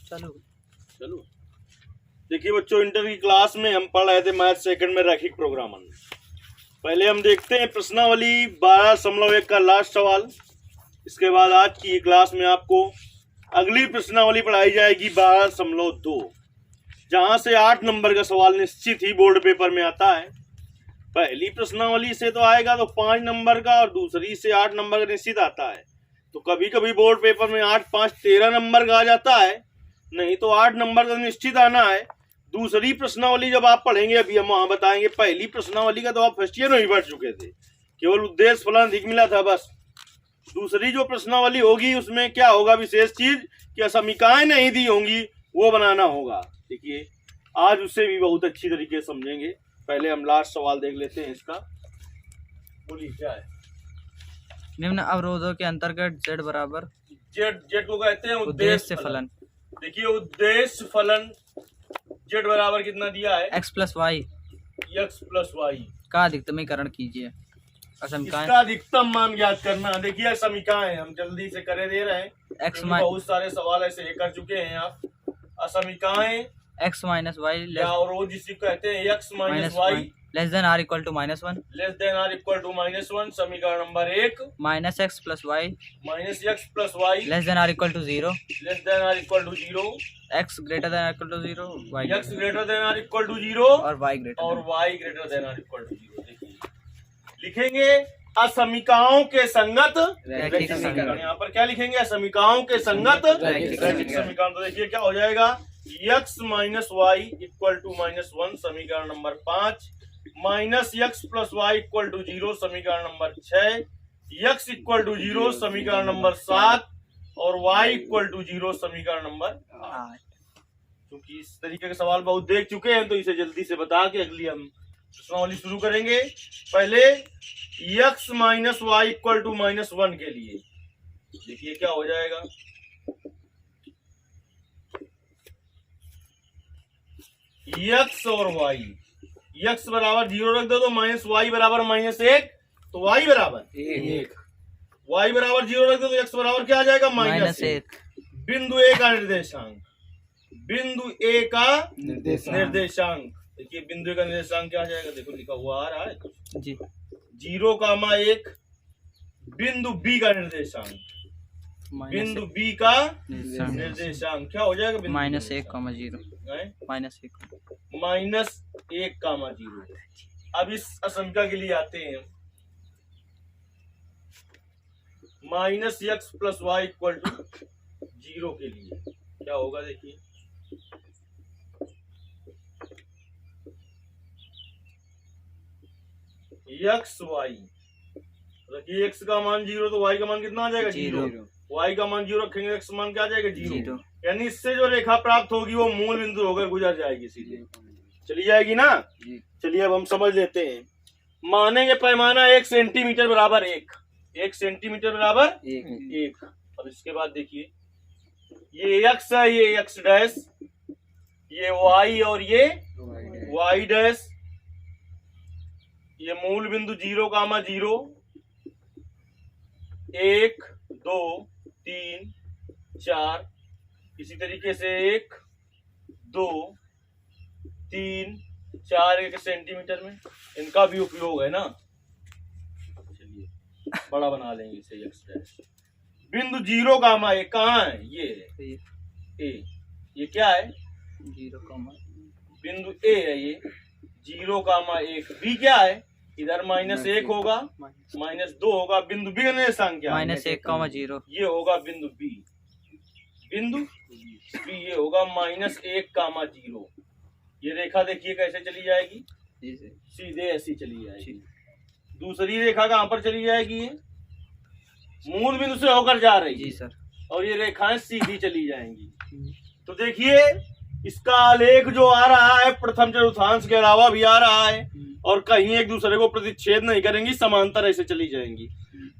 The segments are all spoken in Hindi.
चलो देखिए बच्चों, इंटर की क्लास में हम पढ़ रहे थे मैथ सेकंड में रैखिक प्रोग्रामन। पहले हम देखते हैं प्रश्नावली 12.1 का लास्ट सवाल। इसके बाद आज की क्लास में आपको अगली प्रश्नावली पढ़ाई जाएगी 12.2, जहां से 8 नंबर का सवाल निश्चित ही बोर्ड पेपर में आता है। पहली प्रश्नावली से तो आएगा तो 5 नंबर का, और दूसरी से 8 नंबर का निश्चित आता है। तो कभी कभी बोर्ड पेपर में 8, 5, 13 नंबर का आ जाता है, नहीं तो 8 नंबर का निश्चित आना है। दूसरी प्रश्नावली जब आप पढ़ेंगे, अभी हम वहां बताएंगे। पहली प्रश्नावली का तो आप फर्स्ट ईयर में ही पढ़ चुके थे, केवल उद्देश्य फलन अधिक मिला था बस। दूसरी जो प्रश्नावली होगी उसमें क्या होगा, विशेष चीज कि असमीकाएं नहीं दी होंगी, वो बनाना होगा। देखिए आज उससे भी बहुत अच्छी तरीके से समझेंगे। पहले हम लास्ट सवाल देख लेते हैं इसका। बोलिए क्या है। निम्न अवरोधों के अंतर्गत z बराबर जेड को कहते हैं उद्देश्य फलन। देखिए उद्देश्य फलन जेड बराबर कितना दिया है, x प्लस वाई का अधिकतमीकरण कीजिए। असमीकाएं इसका अधिकतम मान ज्ञात करना। देखिए असमीकाएं हम जल्दी से करे दे रहे हैं, बहुत सारे सवाल ऐसे कर चुके हैं आप। असमीकाएं x माइनस वाई और जिसे कहते हैं x minus y less than or equal to -1 समीकरण number 1। Minus x plus y less than or equal to 0 x greater than or equal to 0 y x greater than or equal to 0 और y greater than or equal to 0। देखिए लिखेंगे असमीकाओं के संगत रैखिक समीकरण। यहाँ पर क्या लिखेंगे, असमीकाओं के संगत रैखिक समीकरण। तो देखिए क्या हो जाएगा, x minus y equal to -1 समीकरण number 5, minus x plus y equal to 0 समीकरण नंबर 6, x इक्वल टू 0 समीकरण नंबर 7 और y इक्वल टू 0 समीकरण नंबर 8। क्योंकि इस तरीके के सवाल बहुत देख चुके हैं तो इसे जल्दी से बता के अगली हम प्रश्नावली शुरू करेंगे। पहले x minus y equal to -1 के लिए देखिए क्या हो जाएगा, x और y, x बराबर 0 रख दो तो माइनस वाई बराबर -1, तो y बराबर 1, y बराबर 0 रख दो तो x बराबर क्या आ जाएगा, -1। बिंदु ए का निर्देशांक, बिंदु ए का निर्देशांक। देखिए बिंदु का निर्देशांक क्या आ जाएगा, देखो लिखा हुआ आ रहा है जी, 0,1। बिंदु बी का निर्देशांक, बिंदु बी का निर्देशांक क्या हो जाएगा, -1,0 -1,0। अब इस असमीका के लिए आते हैं, -x plus y equal to 0 के लिए क्या होगा। देखिए x y, देखिए x का मान 0 तो y का मान कितना आ जाएगा, 0। y का मान 0 रखेंगे, x मान क्या आ जाएगा, 0। यानी इससे जो रेखा प्राप्त होगी वो मूल बिंदु होकर गुजर जाएगी, सीधे चली जाएगी ना। चलिए अब हम समझ लेते हैं। मानेंगे पैमाना 1 सेंटीमीटर बराबर 1 सेंटीमीटर बराबर 1। अब इसके बाद देखिए ये x है, ये x डैश, ये y और ये y डैश, ये मूल बिंदु 0,0, 1, 2, 3, 4, इसी तरीके से 1, 2, 3, 4 1 सेंटीमीटर में इनका भी उपयोग है ना। चलिए बड़ा बना लेंगे इसे x डैश। बिंदु 0,1 कहाँ है, ये ए, ये क्या है, 0, बिंदु ए है ये 0,1। बी क्या है, इधर -1 होगा, -2 होगा। बिंदु बी का निर्देशांक क्या है, -1,0। ये होगा बिंदु बी, बिंदु बी ये होगा -1,0। ये रेखा देखिए कैसे चली जाएगी, सीधे ऐसी चली जाएगी। दूसरी रेखा कहाँ पर चली जाएगी, ये मूल बिंदु से होकर जा रही है सर, और ये रेखाएं सीधी चली जाएंगी। तो देखिए इसका आलेख जो आ रहा है प्रथम चतुर्थांश के अलावा भी आ रहा है, और कहीं एक दूसरे को प्रतिच्छेद नहीं करेंगी, समांतर ऐसे चली जाएंगी।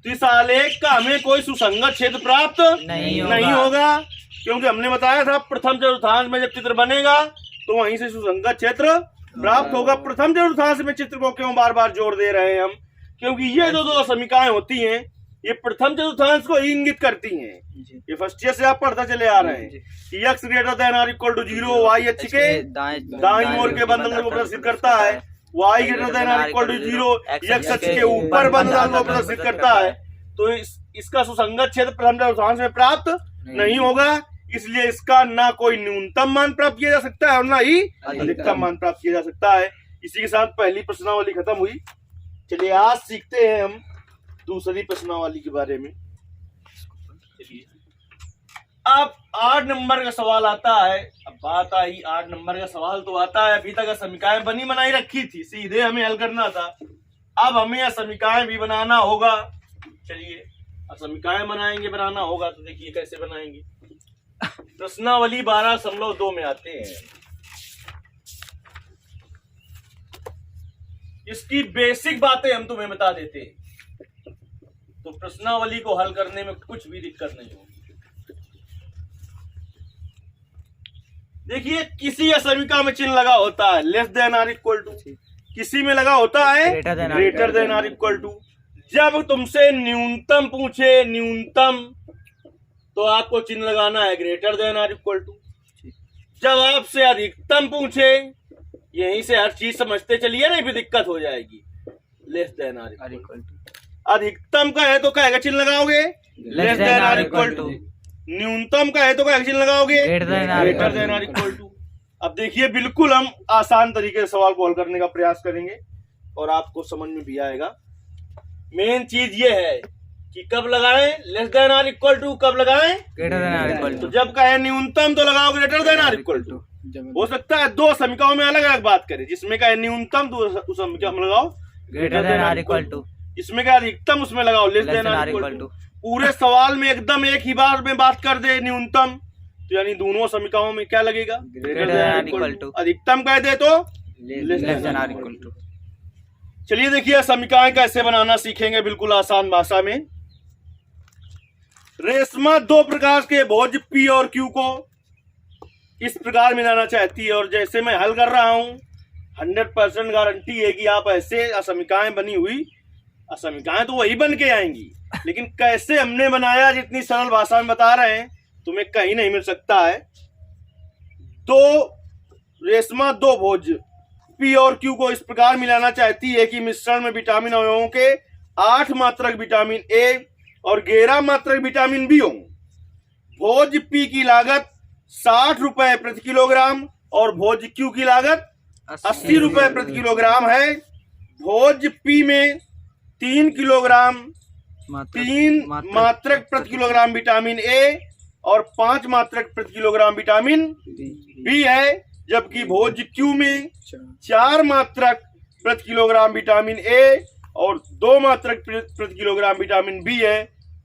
तो इस आलेख का हमें कोई सुसंगत क्षेत्र प्राप्त नहीं होगा, क्योंकि हमने बताया था प्रथम चतुर्थांश में जब चित्र बनेगा तो वहीं से सुसंगत क्षेत्र प्राप्त होगा। प्रथम चतुर्थांश में चित्र को क्यों बार बार जोड़ दे रहे हैं हम, क्योंकि ये जो दो समीकाएं होती हैं ये प्रथम चतुर्थांश को ही इंगित करती हैं। जी ये फर्स्ट ईयर से आप पढ़ता चले आ रहे हैं कि x greater than or equal to 0 y h के दाईं ओर के बंधन को प्रदर्शित करता है, y greater than or equal to 0 x h के ऊपर बंधन को प्रदर्शित करता है। तो इसका सुसंगत क्षेत्र प्रथम चतुर्थांश में प्राप्त नहीं होगा, इसलिए इसका ना कोई न्यूनतम मान प्राप्त किया जा सकता है और ना ही अधिकतम मान प्राप्त किया जा सकता है। इसी के साथ पहली प्रश्नावली खत्म हुई। चलिए आज सीखते हैं हम दूसरी प्रश्नावली के बारे में। अब 8 नंबर का सवाल आता है। अब बात आई 8 नंबर का सवाल तो आता है, अभी तक समीकरण बनी बनाई रखी थी, सीधे हमें हल करना था। अब हमें यह समीकरण भी बनाना होगा। चलिए अब समीकरण बनाना होगा, तो देखिए कैसे बनाएंगे। प्रश्नावली 12.2 में आते हैं। इसकी बेसिक बातें हम तुम्हें बता देते हैं, तो प्रश्नावली को हल करने में कुछ भी दिक्कत नहीं होगी। देखिए किसी समीकरण में चिन्ह लगा होता है less than or equal to, किसी में लगा होता है greater than or equal to. जब तुमसे न्यूनतम पूछे, न्यूनतम, तो आपको चिन्ह लगाना है greater than or equal to. जब आपसे अधिकतम पूछे, यहीं से हर चीज समझते चलिए, नहीं फिर दिक्कत हो जाएगी। Less than or equal to, अधिकतम का है तो क्या का चिन्ह लगाओगे less than or equal to, न्यूनतम का है तो क्या चिन्ह लगाओगे greater than or equal to. अब देखिए बिल्कुल हम आसान तरीके से सवाल को हल करने का प्रयास करेंगे और आपको समझ में भी आएगा। मेन चीज ये है कि कब लगाएं less than or equal to, कब लगाएं greater than or equal to. तो जब कहे न्यूनतम तो लगाओ greater than or equal to. हो सकता है दो समीकरणों में अलग अलग बात करें, जिसमें कहे न्यूनतम तो उस समीकरण में लगाओ greater than or equal to, इसमें क्या अधिकतम उसमें लगाओ less than or equal to. पूरे सवाल में एकदम एक ही बार में बात कर दे न्यूनतम, तो यानी दोनों समीकरणों में क्या लगेगा greater than or equal to. अधिकतम कह दे तो less than or equal to. चलिए देखिए समीकरण कैसे बनाना सीखेंगे बिल्कुल आसान भाषा में। रेशमा दो प्रकार के भोज P और Q को इस प्रकार मिलाना चाहती है, और जैसे मैं हल कर रहा हूं 100% गारंटी है कि आप ऐसे असमीकरण बनी हुई असमीकरण तो वही बन के आएंगी, लेकिन कैसे हमने बनाया जितनी सरल भाषा में बता रहे हैं तुम्हें कहीं नहीं मिल सकता है। तो रेशमा दो भोज P और Q को इस प्रकार मिलाना चाहती है कि मिश्रण में विटामिन अवयवों के 8 मात्रक विटामिन A और 11 मात्रक विटामिन B हों। भोज P की लागत 60 रुपए प्रति किलोग्राम और भोज Q की लागत 80 रुपए प्रति किलोग्राम है। भोज P में 3 किलोग्राम 3 मात्रक प्रति किलोग्राम विटामिन A और 5 मात्रक प्रति किलोग्राम विटामिन B है, जबकि भोज Q में 4 मात्रक प्रति किलोग्राम विटामिन A और 2 मात्रक प्रति किलोग्राम विटामिन B है।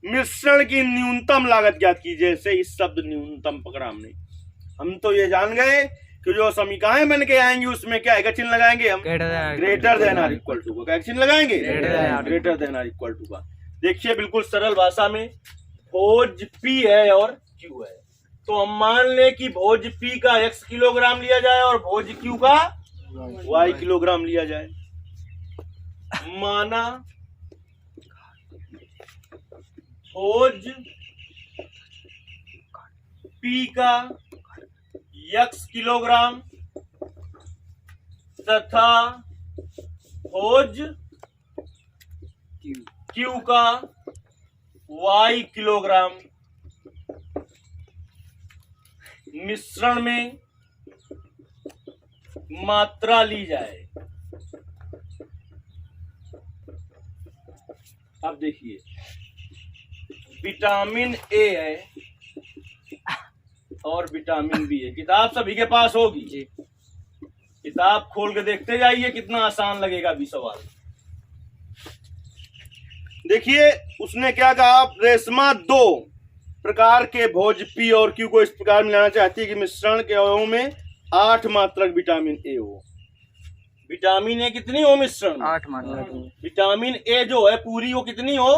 मिश्रण की न्यूनतम लागत ज्ञात कीजिए। जैसे इस शब्द न्यूनतम पकड़ा हमने, हम तो ये जान गए कि जो समीकरण बन के आएंगे उसमें क्या है चिन्ह लगाएंगे हम greater than or equal to का। क्या चिन्ह लगाएंगे greater than or equal to का। देखिए बिल्कुल सरल भाषा में भोज P है और Q है, तो हम मान ले कि भोज P का x किलोग्राम लिया जाए और भोज Q का y किलोग्राम लिया जाए। माना भोज P का x किलोग्राम तथा भोज Q का y किलोग्राम मिश्रण में मात्रा ली जाए। अब देखिए विटामिन A है और विटामिन B है। किताब सभी के पास होगी, किताब खोल के देखते जाइए कितना आसान लगेगा भी सवाल। देखिए उसने क्या कहा, रेशमा दो प्रकार के भोज P और Q को इस प्रकार मिलाना चाहती है कि मिश्रण के अवयवों में 8 मात्रक विटामिन A हो। विटामिन A कितनी हो मिश्रण 8 मात्रक। विटामिन A जो है पूरी वो कितनी हो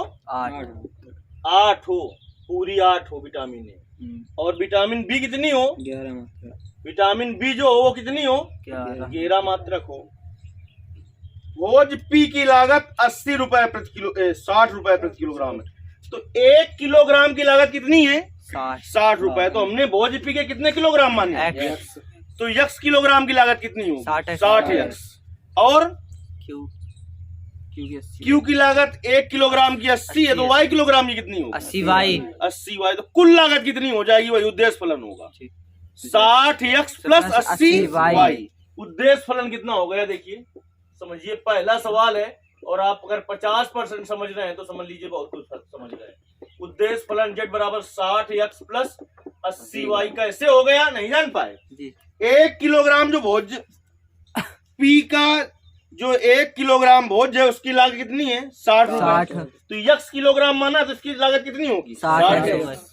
8 हो, पूरी 8 हो विटामिन A। और विटामिन B कितनी हो 11 मात्रक। विटामिन B जो हो वो कितनी हो 11 मात्रक हो। भोज P की लागत 80 रुपए प्रति किलो 60 रुपए प्रति किलोग्राम है। तो 1 किलोग्राम की लागत कितनी है? 60 60 रुपए। तो हमने भोज पी के कितने किलोग्राम माने? एक्स तो यक्स किलोग्राम की लागत कितनी होगी? 60 यक्स। और क्यू क्यू की 80 क्यू की लागत 1 किलोग्राम की 80 है, तो वाई किलोग्राम की कितनी होगी? 80 वाई 80 वाई। तो कुल लागत कितनी हो जाएगी? वही उद्देश्य फलन होगा, 60 यक्स प्लस 80 वाई। उद्देश्य फलन कितना हो गया? देखिए समझिए, पहला सवाल है और आप अगर 50% समझ रहे हैं तो समझ लीजिए बहुत कुछ समझ रहे हैं। उद्देश्य फलन z बराबर 60 यक्स प्लस 80 वाई कैसे हो गया? नहीं जान पाए? जी 1 किलोग्राम जो भोज पी का जो 1 किलोग्राम भोज है उसकी लागत कितनी है? 60 रुपए। तो यक्स किलोग्राम माना तो इसकी लागत कितनी होगी? 60 यक्स।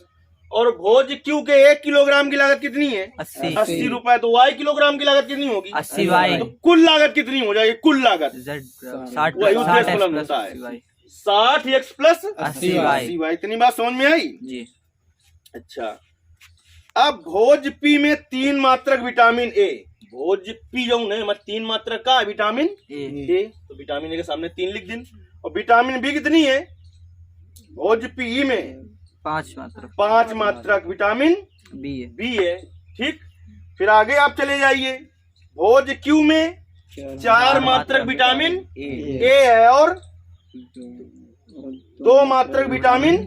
और भोज क्यू के 1 किलोग्राम की लागत कितनी है? 80 रुपए। तो वाई किलोग्राम की लागत कितनी होगी? 80 वाई। तो कुल लागत कितनी हो जाएगी? कुल लागत जेड 60 वही उद्देश्य फलन होता है, 60 यक्स प्लस 80 वाई। इतनी बात समझ में आई? जी। अच्छा, अब भोज पी में 3 मात्रक विटामिन ए, भोज पी जो है हमारे 3 मात्रक का विटामिन ए, तो विटामिन ए के सामने 3 लिख दिन। और विटामिन बी कितनी है? भोज पी में 5 मात्रक विटामिन बी है। ठीक, फिर आगे आप चले जाइए, भोज क्यू में 4 मात्रक विटामिन ए है और 2 मात्रक विटामिन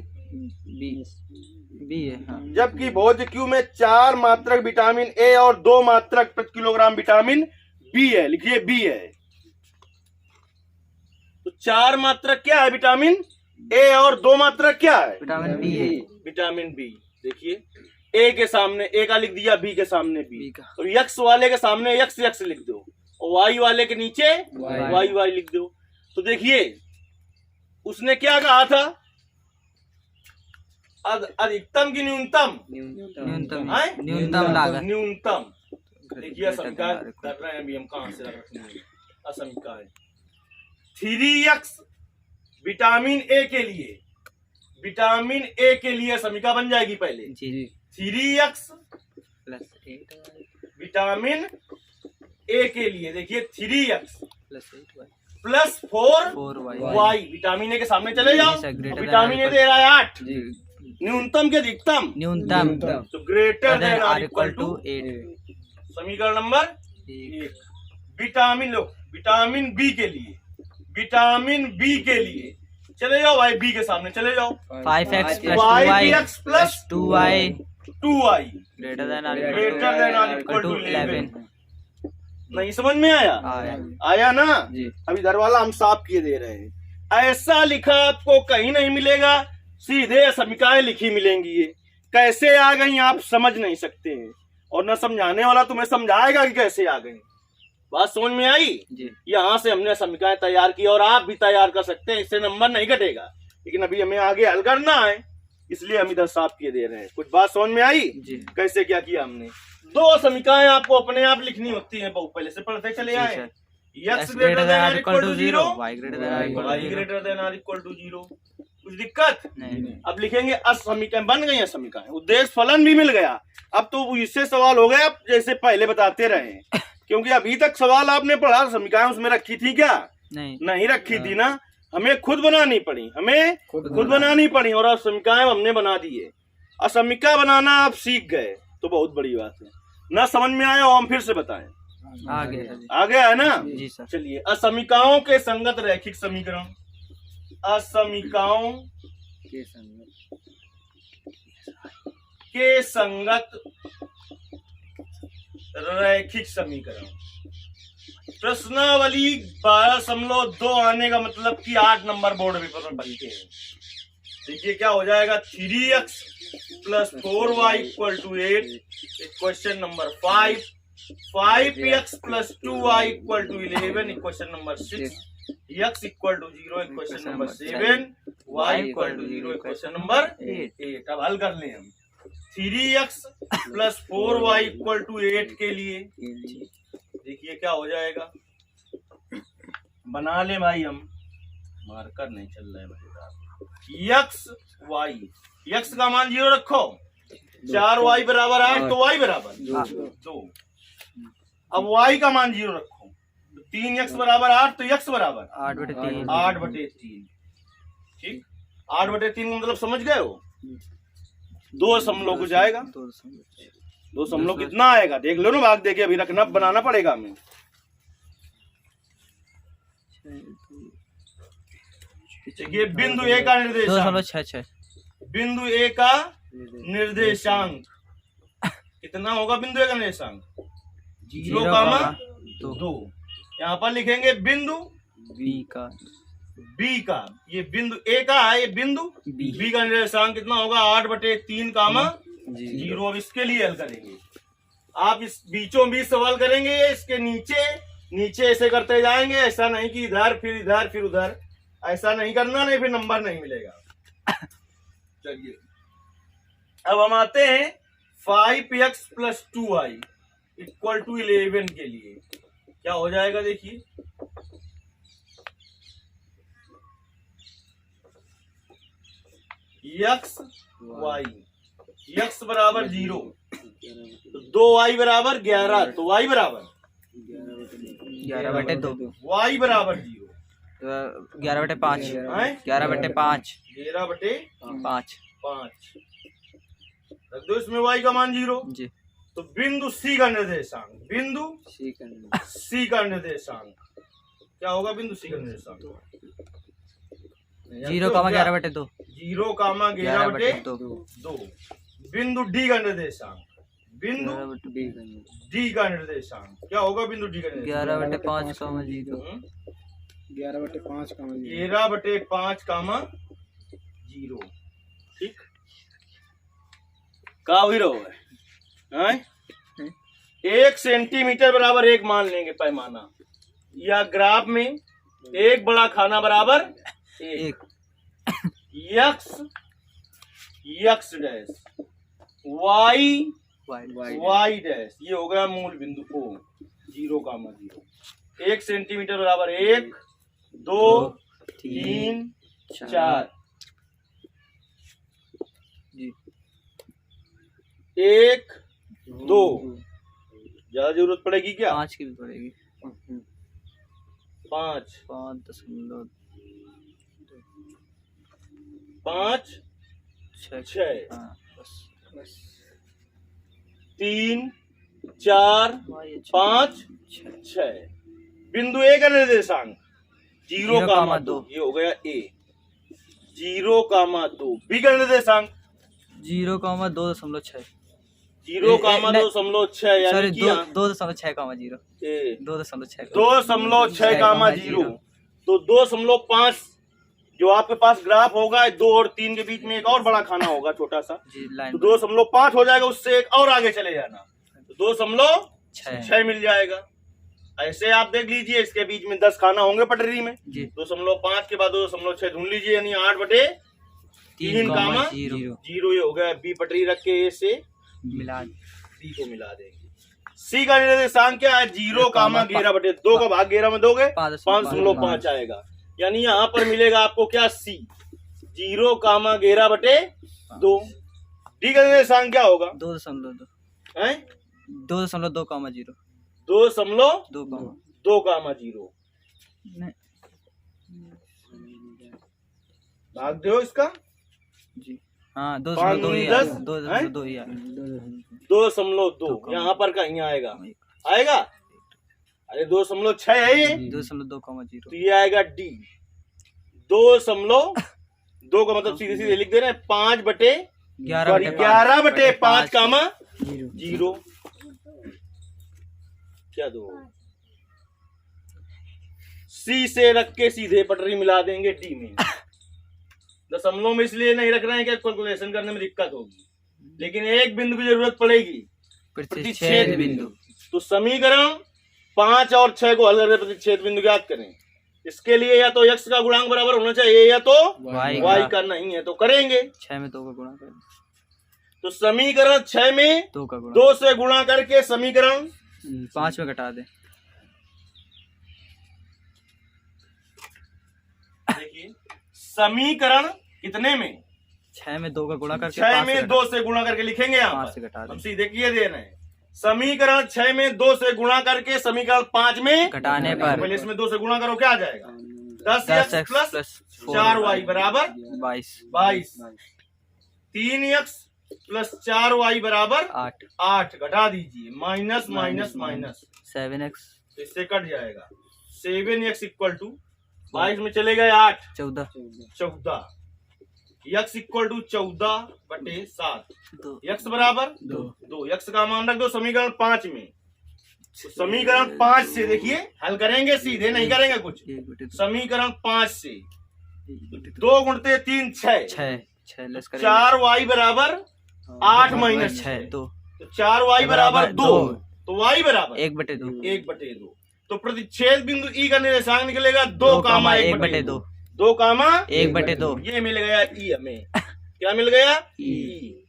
बी है। हाँ। जबकि भोज क्यू में 4 मात्रक विटामिन ए और 2 मात्रक प्रति किलोग्राम विटामिन बी है। लिखिए बी है। तो 4 मात्रक क्या है? विटामिन ए और 2 मात्रक क्या है? विटामिन बी है। Vitamin B. देखिए ए के सामने ए का लिख दिया, बी के सामने बी। का। और यक्स वाले के सामने यक्स यक्स लिख दो और वाई वाले के नीचे वाई वाई लिख दो। तो देखिए उसने क्या कहा था? अधिकतम की न्यूनतम? न्यूनतम लागत। न्यूनतम। देखिए समीकरण कर रहे हैं अभी हम, कहां से रखेंगे असमीकरण। 3x विटामिन ए के लिए, विटामिन ए के लिए समीकरण बन जाएगी पहले। जी 3x प्लस 8 विटामिन ए के लिए, देखिए 3x plus 8 plus 4 y. Y. Vitamin A के सामने चले जाओ, विटामिन ए दे रहा है 8। न्यूनतम के अधिकतम? न्यूनतम। तो greater than or or equal to 8। समीकरण नंबर 1। विटामिन लो, विटामिन बी के लिए, विटामिन बी के लिए चले जाओ भाई, बी के सामने चले जाओ। 5x plus y x plus 2y 2y greater than or equal to 11। नहीं समझ में आया? आया ना? अब इधर वाला हम साफ किए दे रहे हैं। ऐसा लिखा आपको कहीं नहीं मिलेगा, सीधे समीकरण लिखी मिलेंगी। ये कैसे आ गई आप समझ नहीं सकते हैं, और न समझाने वाला तुम्हें समझाएगा कि कैसे आ गई। बात समझ में आई? यहाँ से हमने समीकरण तैयार की और आप भी तैयार कर सकते हैं, इससे नंबर नहीं घटेगा। लेकिन अभी हमें आगे हल करना है, इसलिए हम इधर साफ किए दे रहे हैं। कुछ बात समझ में आई? कैसे क्या किया हमने? 2 समीकरण आपको अपने आप लिखनी होती है, बहुत पहले से पढ़ते चले आए। x greater than or equal to 0, y greater than or equal to 0। कुछ दिक्कत नहीं। अब लिखेंगे असमीकरण, बन गई है समीकरण, उद्देश्य फलन भी मिल गया। अब तो इससे सवाल हो गया जैसे पहले बताते रहे, क्योंकि अभी तक सवाल आपने पढ़ा, समीकरण उसमें रखी थी क्या? नहीं रखी थी ना, हमें खुद बनानी पड़ी, हमें खुद बनानी पड़ी। और अब समीकरण हमने बना दिए, असमीकरण बनाना आप सीख गए तो बहुत बड़ी बात है। ना समझ में आया और हम फिर से बताएं, आ गया है ना? चलिए, असमीकरणों के संगत रैखिक समीकरण, असमीकरणों के संगत रैखिक समीकरण। प्रश्नावली 12.2 आने का मतलब कि 8 नंबर बोर्ड पेपर में बनते हैं। देखिए क्या हो जाएगा, 3x plus 4y equal to 8। Question number 5, 5x plus 2y equal to 11। Question number 6, x equal to 0। Question number 7, y equal to 0। Question number 8। अब हल कर लें हम। 3x plus 4y equal to 8 के लिए देखिए क्या हो जाएगा, बना ले भाई, हम मार्कर नहीं चल रहा है भाई। x y, x का मान 0 रखो, 4y बराबर 8, तो y बराबर 2। अब y का मान 0 रखो, 3x बराबर 8, तो x बराबर 8/3। ठीक, 8/3 का मतलब समझ गए हो? 2 समलों को जाएगा। 2 समलों कितना आएगा देख लो ना, भाग देके अभी रखना बनाना पड़ेगा हमें। ये बिंदु ए का निर्देशांक, 2.66 बिंदु ए का निर्देशांक कितना होगा? बिंदु ए का निर्देशांक 0,2। यहाँ पर लिखेंगे बिंदु बी का ये बिंदु ए का है, ये बिंदु बी का निर्देशांक कितना होगा? 8/3 0। अब इसके लिए हल करेंगे। आप इस बीचों बीच सवाल करेंगे, इसके नीचे ऐसे करते जाएंगे। ऐसा नहीं कि इधर फिर उधर, ऐसा नहीं करना, नहीं फिर नंबर नहीं मिलेगा। चलिए अब हम आते हैं 5x + 2y = 11 के लिए। क्या हो जाएगा देखिए, x बराबर 0, तो 2y बराबर 11, तो y बराबर 11/2 y बराबर 0, 11/5 हैं? 11/5 11/5 5 रख दो इसमें y का मान 0। जी। तो बिंदु C का निर्देशांक, बिंदु C का निर्देशांक क्या होगा? बिंदु C का निर्देशांक 0,11/2 0,11/2। बिंदु D का निर्देशांक, बिंदु D का निर्देशांक क्या होगा? बिंदु D का निर्देशांक 11/5, 11/5, 0। ठीक, का हुई रहो है? 1 सेंटीमीटर बराबर 1 मान लेंगे पैमाना, या ग्राफ में 1 बड़ा खाना बराबर 1। x डैश y डैश, ये हो गया मूल बिंदु O 0,0। 1 सेंटीमीटर बराबर 1 2 3 4 1 2। ज्यादा जरूरत पड़ेगी क्या? 5 की भी पड़ेगी। 5 5 6 3 4 5 6। बिंदु ए का निर्देशांक 0,2, ये हो गया A 0,2। बी का निर्देशांक 0,2.6 0,2.6 यानी कि 2.6,0 2.6,0। तो 2.5 जो आपके पास ग्राफ होगा, 2 और 3 के बीच में एक और बड़ा खाना होगा छोटा सा, तो 2.5 हो जाएगा, उससे एक और आगे चले जाना, तो 2.6 मिल जाएगा। ऐसे आप देख लीजिए, इसके बीच में 10 खाना होंगे पटरी में, 2.5 के बाद 2.6 ढूंढ लीजिए, यानी 8/3, 0। ये हो गया। बी पटरी रख के ए से सी को मिला देंगे। सी का निर्देशांक क्या है? 0,11/2 का भाग 11 में दोगे 5.5 आएगा, यानी यहाँ पर मिलेगा आपको क्या? C 0,11/2। डी का निर्देशांक क्या होगा? 2.2 हैं? 2.2,0 2.2,0 भाग दो इसका जी। हाँ 2.2 ही है, 2.2 ही है। 2.2 यहाँ पर कहीं आएगा, अरे 2.6 है ये, 2.2,0 तो ये आएगा डी। 2.2 का मतलब सीधे सीधे लिख दे रहे हैं 5/11/5, 0। क्या दो? सी से रख के सीधे पटरी मिला देंगे डी में। दशमलव में इसलिए नहीं रख रहे हैं कि कैलकुलेशन करने में दिक्कत होगी, लेकिन एक बिंदु की जरूरत पड़ेगी, प्रतिच्छेद बिंदु। तो समीकरण 5 और 6 को हल करके प्रतिच्छेद बिंदु ज्ञात करें। इसके लिए या तो x का गुणांक बराबर होना चाहिए या तो y का नहीं है, तो करेंगे 6 में 2 का गुणा करें, तो समीकरण 6 में 2 से गुणा करके समीकरण 5 में घटा दें। देखिए समीकरण कितने में? 6 में 2 का गुणा करके 6 में 2 से गुणा करके लिखेंगे यहाँ पर। हम सीधे किए दे रहे हैं, समीकरण 6 में 2 से गुणा करके समीकरण 5 में घटाने पर, पहले इसमें 2 से गुणा करो, क्या आ जाएगा? 10x प्लस 4y बराबर 22 22। 3x प्लस 4y बराबर 8 घटा दीजिए, माइनस माइनस माइनस 7x इससे कट जाएगा। 7x इक्वल टू 22 में चले गए 8 14 x इक्वल टू 14/7 x बराबर 2। x का मान रख दो समीकरण 5 में। तो समीकरण 5 से देखिए हल करेंगे, सीधे नहीं करेंगे कुछ। समीकरण 5 से 2 गुणते 3 6 4y बराबर 8 माइनस 6 तो 4y बराबर 2 तो y बराबर 1/2। तो प्रतिच्छेद बिंदु ई का निर्देशांक निकलेगा 2,1/2 2,1/2। ये मिल गया ई हमें। क्या मिल गया? ई,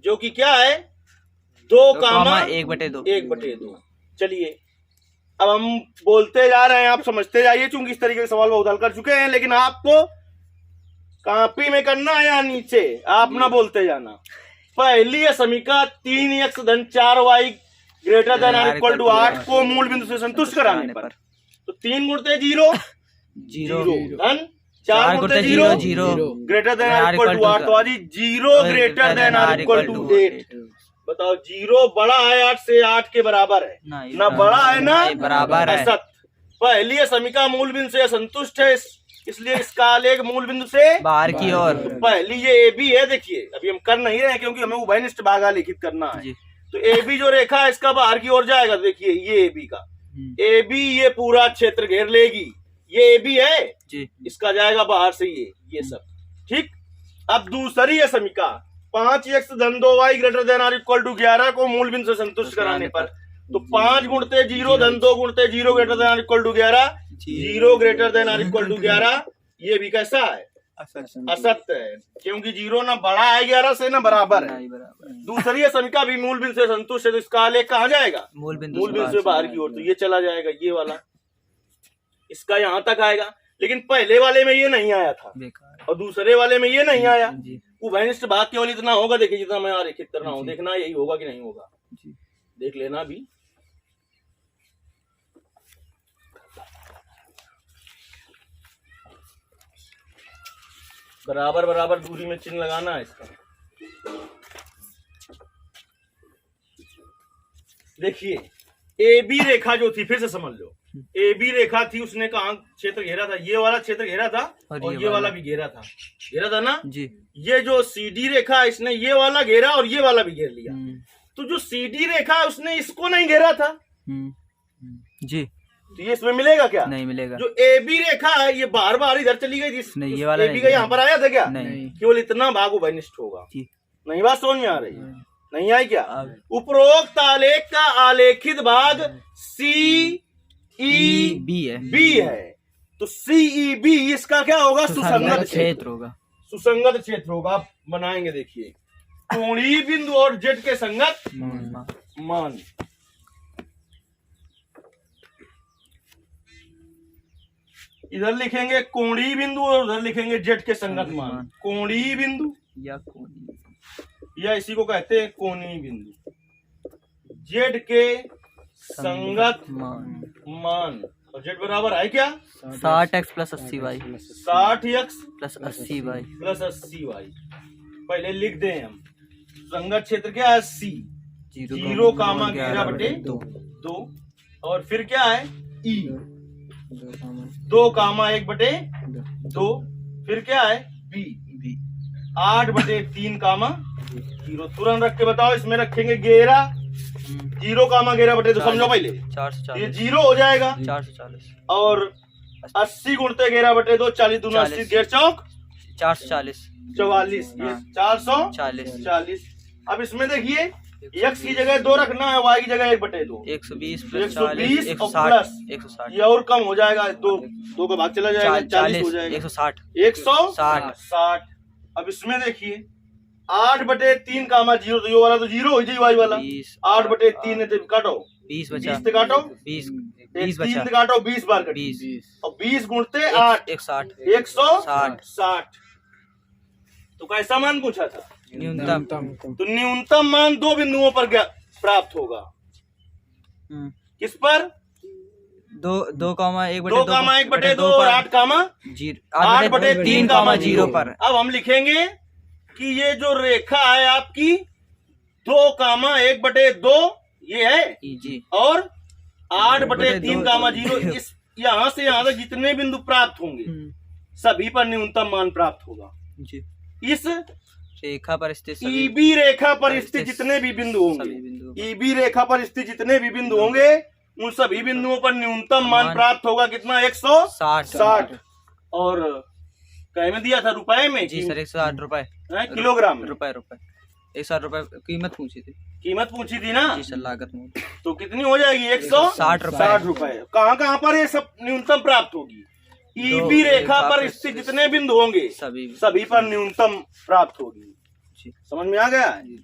जो कि क्या है 2,1/2। चलिए अब हम बोलते जा रहे हैं, आप समझते जाइए, चूंकि इस तरीके के सवाल बहुत हल कर चुके हैं, लेकिन आपको कॉपी में करना है या नीचे, आप ना बोलते जाना। पहली है समीकरण 3x धन 4y greater than or equal to 8 को मूल बिंदु से संतुष्ट कराने पर, तो 3 गुणते 0 धन 4 गुणते 0 greater than or equal to 8, तो आज 0 greater than or equal to 8। बताओ 0 बड़ा है 8 से, 8 के बराबर है ना, बड़ा है ना बराबर है। पहली है समीकरण मूल बिंदु से संतुष्ट है, इसलिए इसका आलेख मूल बिंदु से बाहर की ओर। तो पहली ये ए बी है, देखिए अभी हम कर नहीं रहे हैं क्योंकि हमें उभयनिष्ठ भाग आलेखित करना है। तो ए बी जो रेखा है इसका बाहर की ओर जाएगा। देखिए ये ए बी का, ए बी ये पूरा क्षेत्र घेर लेगी, ये ए बी है जी, इसका जाएगा बाहर से ये सब ठीक। अब दूसरी है समीकरण 5x धन 2y greater than or equal to 11 को मूल बिंदु से संतुष्ट कराने पर, तो 5 गुणते 0 धन 2 गुणते 0 greater than or equal to 11 0 greater than or equal to 11। ये भी कैसा है? असत्य है, क्योंकि 0 ना बड़ा है 11 से ना बराबर है। दूसरी है समीकरण भी मूल बिंदु से संतुष्ट है, तो इसका आलेख कहाँ जाएगा? मूल बिंदु से बाहर की ओर, तो ये चला जाएगा ये वाला, इसका यहाँ तक आएगा। लेकिन पहले वाले में ये नहीं आया था और दूसरे वाले में ये नहीं आया। उभयनिष्ठ भाग केवल इतना होगा, देखिए जितना मैं आरेखित कर रहा हूँ, देखना यही होगा कि नहीं होगा, देख लेना भी। बराबर बराबर दूरी में चिन्ह लगाना है इसका। देखिए ए बी रेखा जो थी, फिर से समझ लो, ए बी रेखा थी, उसने कहा क्षेत्र घेरा था, ये वाला क्षेत्र घेरा था और ये वाला भी घेरा था ना जी। ये जो सी डी रेखा इसने ये वाला घेरा और ये वाला भी घेर लिया। तो जो सी डी रेखा उसने इसको नहीं घेरा था जी, तो ये इसमें मिलेगा क्या? नहीं मिलेगा। जो ए बी रेखा है ये बार बार इधर चली गई थी, नहीं, ये वाला ए बी का यहाँ पर आया था क्या? नहीं, केवल इतना भाग उभयनिष्ठ होगा। नहीं बात समझ में आ रही है? नहीं आई क्या? उपरोक्त आलेख का आलेखित भाग सी ई बी है, तो सी ई बी इसका क्या होगा? सुसंगत क्षेत्र होगा। सुसंगत क्षेत्र होगा। आप बनाएंगे, देखिए कोणीय बिंदु और जेड के संगत मान। इधर लिखेंगे कोणीय बिंदु और उधर लिखेंगे जेड के संगत मान। कोणीय बिंदु या इसी को कहते हैं कोणीय बिंदु, जेड के संगत मान। और जेड बराबर है क्या? 60x plus 80y 60x plus 80y plus 80y। पहले लिख दें हम, संगत क्षेत्र क्या है? सी 0 कामा 11/2 और फिर क्या है? ई 2 कामा 1/2, फिर क्या है? बी 8/3 कामा 0। तुरंत रख के बताओ, इसमें रखेंगे 11 0 कामा 11/2, समझो पहले 440, ये 0 हो जाएगा 440 और 80 गुणते 11/2 40 दूना 80 घेर चौक 440 44 ये 440। अब इसमें देखिए x की जगह 2 रखना है, y की जगह 1/2 120 प्लस 160 ये और कम हो जाएगा, 2 का भाग चला जाएगा 40 हो जाएगा 160। अब इसमें देखिए 8/3 कामा 0, तो ये वाला तो 0 हो जाए, y वाला 8/3 है तो काटो 20 बचा, 20 काटो 20 बचा, काटो 20 बार कट 20 और 20 गुणते 8 160। तो कैसा मान पूछा था? न्यूनतम। तो न्यूनतम मान 2 बिंदुओं पर प्राप्त होगा। किस पर? दो कामा एक बटे 2,1/2 और 8,3 पर। अब हम लिखेंगे कि ये जो रेखा है आपकी 2,1/2 ये है जी, और 8/3,0 इस यहाँ से यहाँ तक जितने बिंदु प्राप्त होंगे सभी पर न्यूनतम मान प्राप्त होगा। जी, इस रेखा पर स्थित सभी ईबी रेखा पर स्थित जितने भी बिंदु सभी बिंदुओं होंगे, पर। ईबी रेखा पर स्थित जितने भी बिंदु होंगे उन सभी बिंदुओं पर न्यूनतम मान प्राप्त होगा कितना 160 और क्या में दिया था रुपए में जी सर 160 रुपए किलोग्राम में रुपए 160 रुपए कीमत पूछी थी थी ना जी सर लागत में तो कितनी हो जाएगी 160 रुपए। कहाँ पर ये सब न्यूनतम प्राप्त होगी ईबी रेखा पर स्थित जितने बिंदु होंगे सभी सभी पर न्यूनतम प्राप्त होगी। जी समझ में आ गया? जी।